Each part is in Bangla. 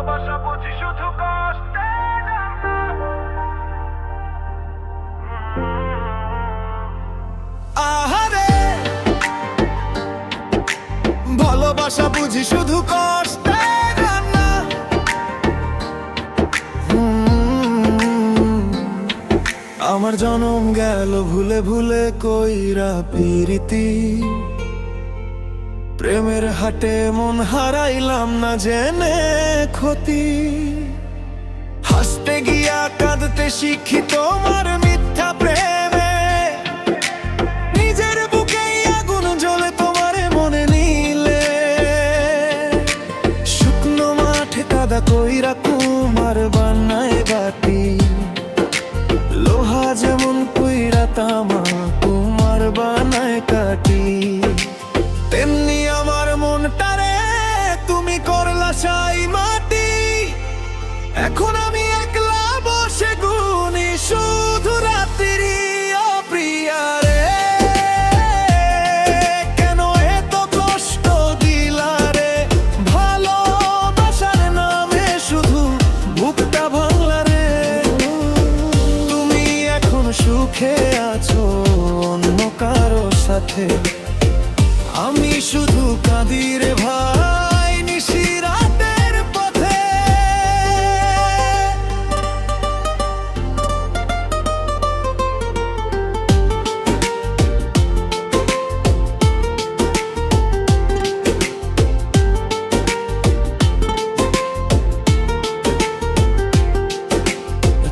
ভালোবাসা বুঝি শুধু কষ্টে আহারে ভালোবাসা বুঝি শুধু কষ্টে রান্না। আমার জনম গেল ভুলে ভুলে কইরা প্রীতি, প্রেমের হাটে মন হারাইলাম না জেনে ক্ষতি। হাসতে গিয়া কাঁদতে শিখি তোমার মিথ্যা প্রেমে, নিজের বুকেই আগুন জ্বলে তোমার মনে নিলে। শুকনো মাঠে কাদা কইরা কুমার বানায় বাটি, লোহা যেমন কইরা তামা কুমার বানায় কাটি। তেমনি আমার মনটারে তুমি করলা ছাই মাটি। এখন আমি একলা বসে গুনি শুধু রাত্রি। ও প্রিয়া রে, কেন এত কষ্ট দিলা রে? ভালোবাসার নামে শুধু বুকটা ভাঙলা রে। তুমি এখন সুখে আছো অন্য কারো সাথে, আমি শুধু কাঁদি রে ভাই নিশিরাতের পথে।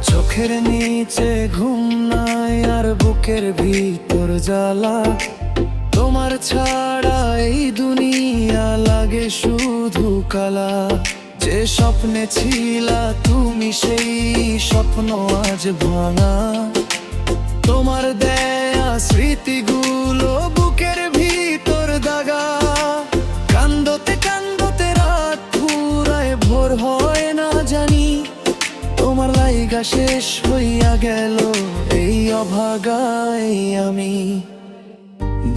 চোখের নিচে ঘুম নাই আর বুকের ভিতর জ্বালা, তোমার ছাড়া এই দুনিয়া লাগে শুধু কালা। যে স্বপ্নে ছিলা তুমি সেই স্বপ্ন আজ ভাঙা, তোমার দেয়া স্মৃতিগুলো বুকের ভিতর দাগা। কান্দতে কান্দতে রাত পুরায় ভোর হয় না জানি, তোমার লাইগা শেষ হইয়া গেল এই অভাগায় আমি।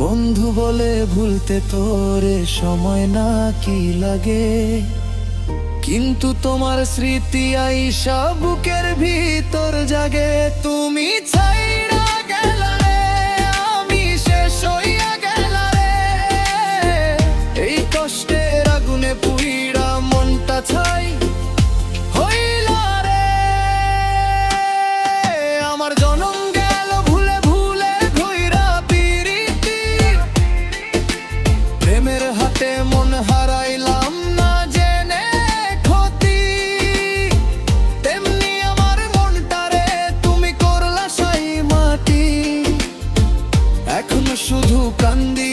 বন্ধু বলে ভুলতে তোরে সময় না কি লাগে, কিন্তু তোমার স্মৃতি আইসা বুকের ভিতর জাগে। তুমি ছাইড়া গেলা রে, আমি শেষ হইয়া গেলা রে। এই কষ্টের আগুনে পুইড়া মনটা ছাই হইলা রে। আমার জনম গেল ভুলে ভুলে ঘুইরা প্রীতি, প্রেমের হাতে মন হারাইলাম না জেনে ক্ষতি। তেমনি আমার মনটারে তুমি করলা ছাই মাটি। এখন শুধু কান্দি